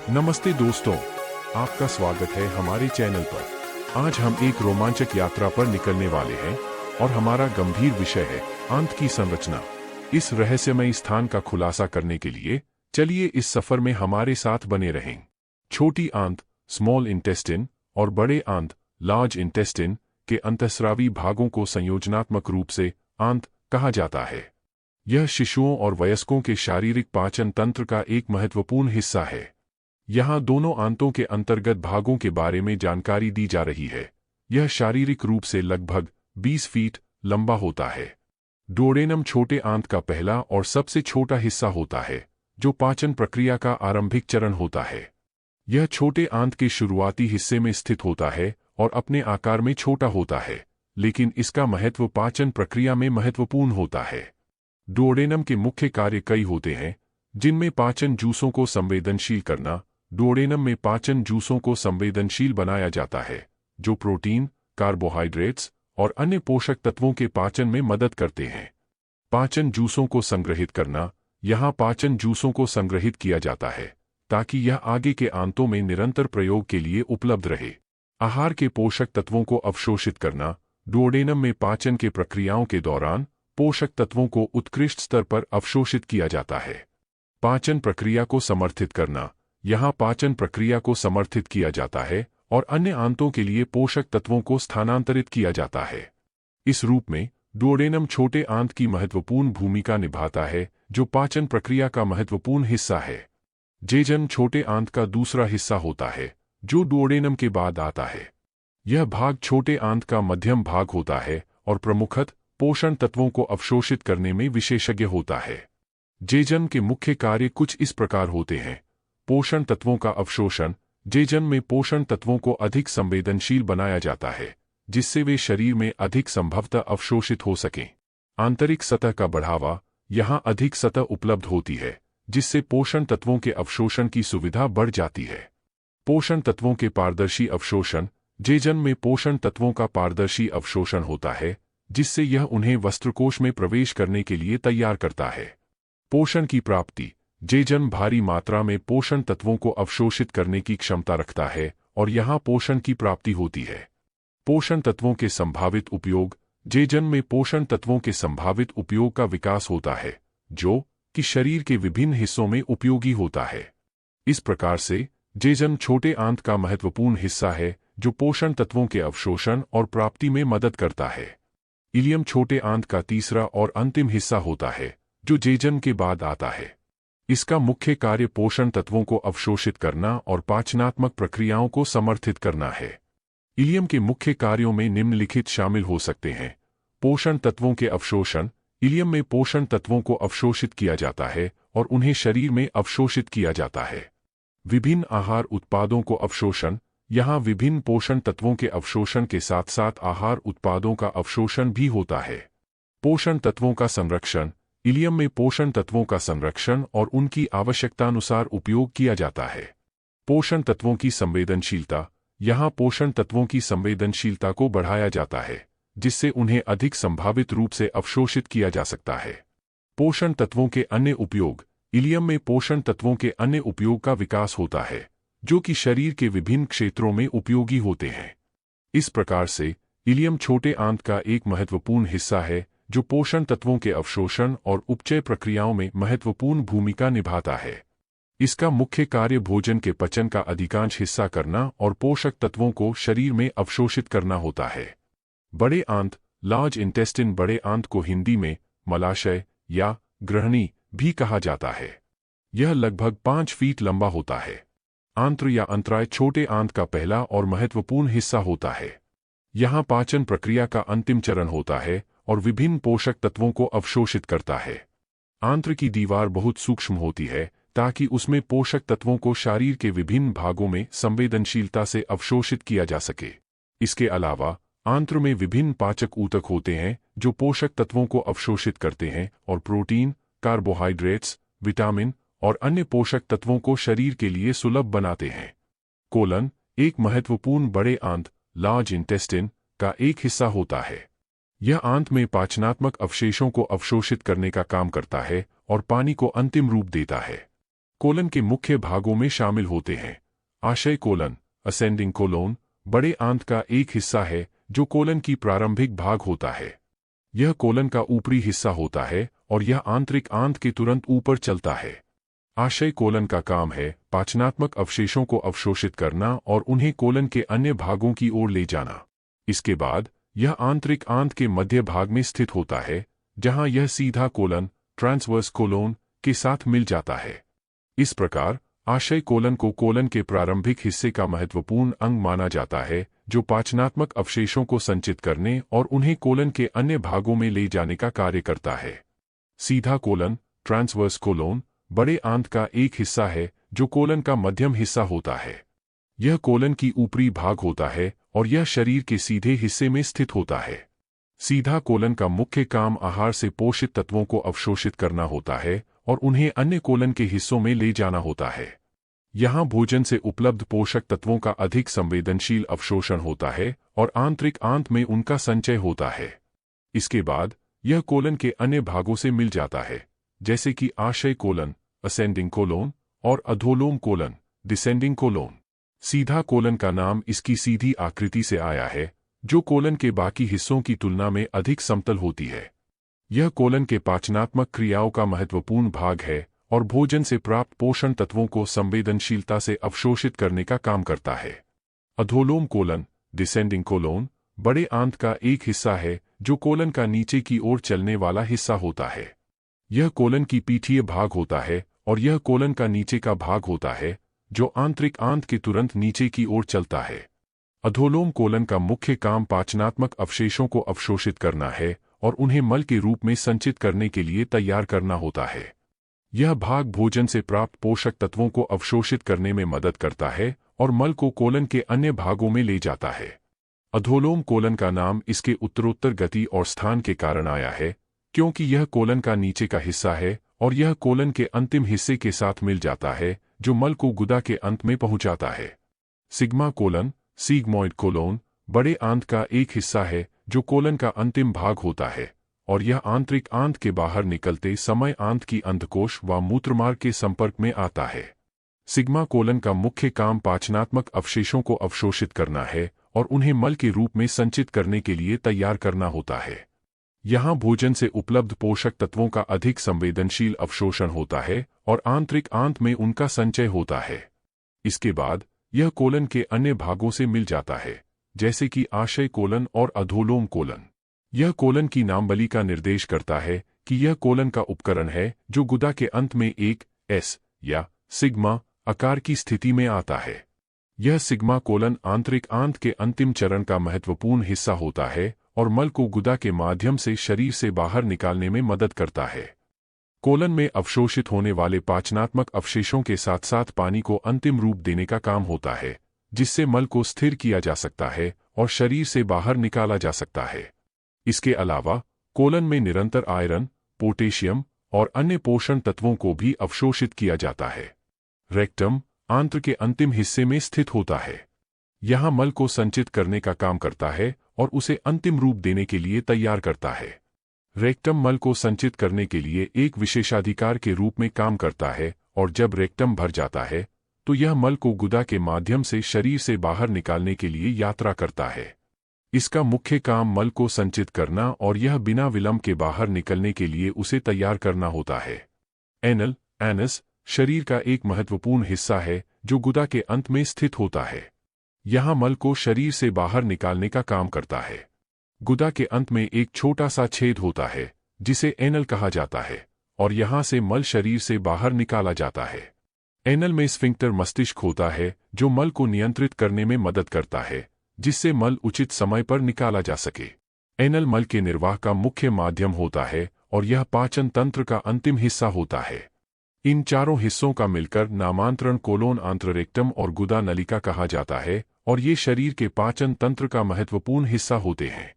नमस्ते दोस्तों, आपका स्वागत है हमारे चैनल पर। आज हम एक रोमांचक यात्रा पर निकलने वाले हैं और हमारा गंभीर विषय है आंत की संरचना। इस रहस्यमयी स्थान का खुलासा करने के लिए चलिए इस सफर में हमारे साथ बने रहें। छोटी आंत स्मॉल इंटेस्टिन और बड़े आंत लार्ज इंटेस्टिन के अंतःस्रावी भागों को संयोजनात्मक रूप से आंत कहा जाता है। यह शिशुओं और वयस्कों के शारीरिक पाचन तंत्र का एक महत्वपूर्ण हिस्सा है। यहाँ दोनों आंतों के अंतर्गत भागों के बारे में जानकारी दी जा रही है। यह शारीरिक रूप से लगभग 20 फीट लंबा होता है। डुओडेनम छोटे आंत का पहला और सबसे छोटा हिस्सा होता है, जो पाचन प्रक्रिया का आरंभिक चरण होता है। यह छोटे आंत के शुरुआती हिस्से में स्थित होता है और अपने आकार में छोटा होता है, लेकिन इसका महत्व पाचन प्रक्रिया में महत्वपूर्ण होता है। डुओडेनम के मुख्य कार्य कई होते हैं, जिनमें पाचन जूसों को संवेदनशील करना। डुओडेनम में पाचन जूसों को संवेदनशील बनाया जाता है, जो प्रोटीन, कार्बोहाइड्रेट्स और अन्य पोषक तत्वों के पाचन में मदद करते हैं। पाचन जूसों को संग्रहित करना। यहाँ पाचन जूसों को संग्रहित किया जाता है ताकि यह आगे के आंतों में निरंतर प्रयोग के लिए उपलब्ध रहे। आहार के पोषक तत्वों को अवशोषित करना। डुओडेनम में पाचन के प्रक्रियाओं के दौरान पोषक तत्वों को उत्कृष्ट स्तर पर अवशोषित किया जाता है। पाचन प्रक्रिया को समर्थित करना। यहाँ पाचन प्रक्रिया को समर्थित किया जाता है और अन्य आंतों के लिए पोषक तत्वों को स्थानांतरित किया जाता है। इस रूप में डुओडेनम छोटे आंत की महत्वपूर्ण भूमिका निभाता है, जो पाचन प्रक्रिया का महत्वपूर्ण हिस्सा है। जेजन छोटे आंत का दूसरा हिस्सा होता है, जो डुओडेनम के बाद आता है। यह भाग छोटे आंत का मध्यम भाग होता है और प्रमुखतः पोषण तत्वों को अवशोषित करने में विशेषज्ञ होता है। जेजन के मुख्य कार्य कुछ इस प्रकार होते हैं। पोषण तत्वों का अवशोषण। जेजन में पोषण तत्वों को अधिक संवेदनशील बनाया जाता है, जिससे वे शरीर में अधिक संभवतः अवशोषित हो सकें। आंतरिक सतह का बढ़ावा। यहाँ अधिक सतह उपलब्ध होती है, जिससे पोषण तत्वों के अवशोषण की सुविधा बढ़ जाती है। पोषण तत्वों के पारदर्शी अवशोषण। जेजन में पोषण तत्वों का पारदर्शी अवशोषण होता है, जिससे यह उन्हें वस्त्रकोश में प्रवेश करने के लिए तैयार करता है। पोषण की प्राप्ति। जेजन भारी मात्रा में पोषण तत्वों को अवशोषित करने की क्षमता रखता है और यहाँ पोषण की प्राप्ति होती है। पोषण तत्वों के संभावित उपयोग। जेजन में पोषण तत्वों के संभावित उपयोग का विकास होता है, जो कि शरीर के विभिन्न हिस्सों में उपयोगी होता है। इस प्रकार से जेजन छोटे आंत का महत्वपूर्ण हिस्सा है, जो पोषण तत्वों के अवशोषण और प्राप्ति में मदद करता है। इलियम छोटे आंत का तीसरा और अंतिम हिस्सा होता है, जो जेजन के बाद आता है। इसका मुख्य कार्य पोषण तत्वों को अवशोषित करना और पाचनात्मक प्रक्रियाओं को समर्थित करना है। इलियम के मुख्य कार्यों में निम्नलिखित शामिल हो सकते हैं। पोषण तत्वों के अवशोषण। इलियम में पोषण तत्वों को अवशोषित किया जाता है और उन्हें शरीर में अवशोषित किया जाता है। विभिन्न आहार उत्पादों को अवशोषण। यहाँ विभिन्न पोषण तत्वों के अवशोषण के साथ साथ आहार उत्पादों का अवशोषण भी होता है। पोषण तत्वों का संरक्षण। इलियम में पोषण तत्वों का संरक्षण और उनकी आवश्यकतानुसार उपयोग किया जाता है। पोषण तत्वों की संवेदनशीलता। यहाँ पोषण तत्वों की संवेदनशीलता को बढ़ाया जाता है, जिससे उन्हें अधिक संभावित रूप से अवशोषित किया जा सकता है। पोषण तत्वों के अन्य उपयोग। इलियम में पोषण तत्वों के अन्य उपयोग का विकास होता है, जो कि शरीर के विभिन्न क्षेत्रों में उपयोगी होते हैं। इस प्रकार से इलियम छोटे आंत का एक महत्वपूर्ण हिस्सा है, जो पोषण तत्वों के अवशोषण और उपचय प्रक्रियाओं में महत्वपूर्ण भूमिका निभाता है। इसका मुख्य कार्य भोजन के पचन का अधिकांश हिस्सा करना और पोषक तत्वों को शरीर में अवशोषित करना होता है। बड़े आंत लार्ज इंटेस्टिन। बड़े आंत को हिंदी में मलाशय या ग्रहणी भी कहा जाता है। यह लगभग 5 फीट लंबा होता है। आंत्र या अंतराय छोटे आंत का पहला और महत्वपूर्ण हिस्सा होता है। यहाँ पाचन प्रक्रिया का अंतिम चरण होता है और विभिन्न पोषक तत्वों को अवशोषित करता है। आंत्र की दीवार बहुत सूक्ष्म होती है ताकि उसमें पोषक तत्वों को शरीर के विभिन्न भागों में संवेदनशीलता से अवशोषित किया जा सके। इसके अलावा आंत्र में विभिन्न पाचक ऊतक होते हैं, जो पोषक तत्वों को अवशोषित करते हैं और प्रोटीन, कार्बोहाइड्रेट्स, विटामिन और अन्य पोषक तत्वों को शरीर के लिए सुलभ बनाते हैं। कोलन एक महत्वपूर्ण बड़े आंत लार्ज इंटेस्टिन का एक हिस्सा होता है। यह आंत में पाचनात्मक अवशेषों को अवशोषित करने का काम करता है और पानी को अंतिम रूप देता है। कोलन के मुख्य भागों में शामिल होते हैं। आशय कोलन, असेंडिंग कोलोन, बड़े आंत का एक हिस्सा है जो कोलन की प्रारंभिक भाग होता है। यह कोलन का ऊपरी हिस्सा होता है और यह आंतरिक आंत के तुरंत ऊपर चलता है। आशय कोलन का काम है पाचनात्मक अवशेषों को अवशोषित करना और उन्हें कोलन के अन्य भागों की ओर ले जाना। इसके बाद यह आंतरिक आंत के मध्य भाग में स्थित होता है, जहां यह सीधा कोलन, ट्रांसवर्स कोलोन, के साथ मिल जाता है। इस प्रकार आशय कोलन को कोलन के प्रारंभिक हिस्से का महत्वपूर्ण अंग माना जाता है, जो पाचनात्मक अवशेषों को संचित करने और उन्हें कोलन के अन्य भागों में ले जाने का कार्य करता है। सीधा कोलन, ट्रांसवर्स कोलोन, बड़े आंत का एक हिस्सा है जो कोलन का मध्यम हिस्सा होता है। यह कोलन की ऊपरी भाग होता है और यह शरीर के सीधे हिस्से में स्थित होता है। सीधा कोलन का मुख्य काम आहार से पोषित तत्वों को अवशोषित करना होता है और उन्हें अन्य कोलन के हिस्सों में ले जाना होता है। यहाँ भोजन से उपलब्ध पोषक तत्वों का अधिक संवेदनशील अवशोषण होता है और आंतरिक आंत में उनका संचय होता है। इसके बाद यह कोलन के अन्य भागों से मिल जाता है, जैसे कि आशय कोलन, असेंडिंग कोलोन, और अधोलोम कोलन, डिसेंडिंग कोलोन। सीधा कोलन का नाम इसकी सीधी आकृति से आया है, जो कोलन के बाकी हिस्सों की तुलना में अधिक समतल होती है। यह कोलन के पाचनात्मक क्रियाओं का महत्वपूर्ण भाग है और भोजन से प्राप्त पोषण तत्वों को संवेदनशीलता से अवशोषित करने का काम करता है। अधोलोम कोलन, डिसेंडिंग कोलोन, बड़े आंत का एक हिस्सा है जो कोलन का नीचे की ओर चलने वाला हिस्सा होता है। यह कोलन की पीठीय भाग होता है और यह कोलन का नीचे का भाग होता है जो आंतरिक आंत के तुरंत नीचे की ओर चलता है। अधोलोम कोलन का मुख्य काम पाचनात्मक अवशेषों को अवशोषित करना है और उन्हें मल के रूप में संचित करने के लिए तैयार करना होता है। यह भाग भोजन से प्राप्त पोषक तत्वों को अवशोषित करने में मदद करता है और मल को कोलन के अन्य भागों में ले जाता है। अधोलोम कोलन का नाम इसके उत्तरोत्तर गति और स्थान के कारण आया है, क्योंकि यह कोलन का नीचे का हिस्सा है और यह कोलन के अंतिम हिस्से के साथ मिल जाता है जो मल को गुदा के अंत में पहुंचाता है। सिग्मा कोलन, सिग्मोइड कोलोन, बड़े आंत का एक हिस्सा है जो कोलन का अंतिम भाग होता है और यह आंतरिक आंत के बाहर निकलते समय आंत की अंधकोश व मूत्रमार्ग के संपर्क में आता है। सिग्मा कोलन का मुख्य काम पाचनात्मक अवशेषों को अवशोषित करना है और उन्हें मल के रूप में संचित करने के लिए तैयार करना होता है। यहाँ भोजन से उपलब्ध पोषक तत्वों का अधिक संवेदनशील अवशोषण होता है और आंतरिक आंत में उनका संचय होता है। इसके बाद यह कोलन के अन्य भागों से मिल जाता है, जैसे कि आशय कोलन और अधोलोम कोलन। यह कोलन की नामबली का निर्देश करता है कि यह कोलन का उपकरण है जो गुदा के अंत में एक एस या सिग्मा आकार की स्थिति में आता है। यह सिग्मा कोलन आंतरिक आंत के अंतिम चरण का महत्वपूर्ण हिस्सा होता है और मल को गुदा के माध्यम से शरीर से बाहर निकालने में मदद करता है। कोलन में अवशोषित होने वाले पाचनात्मक अवशेषों के साथ साथ पानी को अंतिम रूप देने का काम होता है, जिससे मल को स्थिर किया जा सकता है और शरीर से बाहर निकाला जा सकता है। इसके अलावा कोलन में निरंतर आयरन, पोटेशियम और अन्य पोषण तत्वों को भी अवशोषित किया जाता है। रेक्टम आंत्र के अंतिम हिस्से में स्थित होता है। यहाँ मल को संचित करने का काम करता है और उसे अंतिम रूप देने के लिए तैयार करता है। रेक्टम मल को संचित करने के लिए एक विशेषाधिकार के रूप में काम करता है और जब रेक्टम भर जाता है तो यह मल को गुदा के माध्यम से शरीर से बाहर निकालने के लिए यात्रा करता है। इसका मुख्य काम मल को संचित करना और यह बिना विलंब के बाहर निकलने के लिए उसे तैयार करना होता है। एनल, एनस, शरीर का एक महत्वपूर्ण हिस्सा है जो गुदा के अंत में स्थित होता है। यहाँ मल को शरीर से बाहर निकालने का काम करता है। गुदा के अंत में एक छोटा सा छेद होता है जिसे एनल कहा जाता है और यहाँ से मल शरीर से बाहर निकाला जाता है। एनल में स्फिंक्टर मस्तिष्क होता है जो मल को नियंत्रित करने में मदद करता है, जिससे मल उचित समय पर निकाला जा सके। एनल मल के निर्वाह का मुख्य माध्यम होता है और यह पाचन तंत्र का अंतिम हिस्सा होता है। इन चारों हिस्सों का मिलकर नामांतरण कोलोन आंत्र रेक्टम और गुदा नलिका कहा जाता है और ये शरीर के पाचन तंत्र का महत्वपूर्ण हिस्सा होते हैं।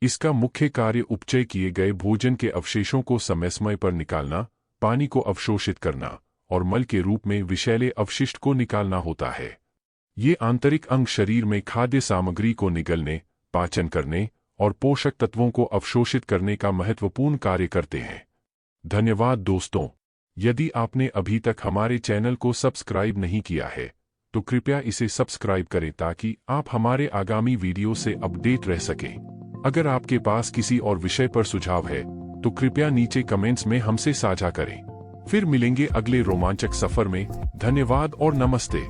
इसका मुख्य कार्य उपचय किए गए भोजन के अवशेषों को समय समय पर निकालना, पानी को अवशोषित करना और मल के रूप में विषैले अवशिष्ट को निकालना होता है। ये आंतरिक अंग शरीर में खाद्य सामग्री को निगलने, पाचन करने और पोषक तत्वों को अवशोषित करने का महत्वपूर्ण कार्य करते हैं। धन्यवाद दोस्तों। यदि आपने अभी तक हमारे चैनल को सब्सक्राइब नहीं किया है तो कृपया इसे सब्सक्राइब करें ताकि आप हमारे आगामी वीडियो से अपडेट रह सकें। अगर आपके पास किसी और विषय पर सुझाव है तो कृपया नीचे कमेंट्स में हमसे साझा करें। फिर मिलेंगे अगले रोमांचक सफर में। धन्यवाद और नमस्ते।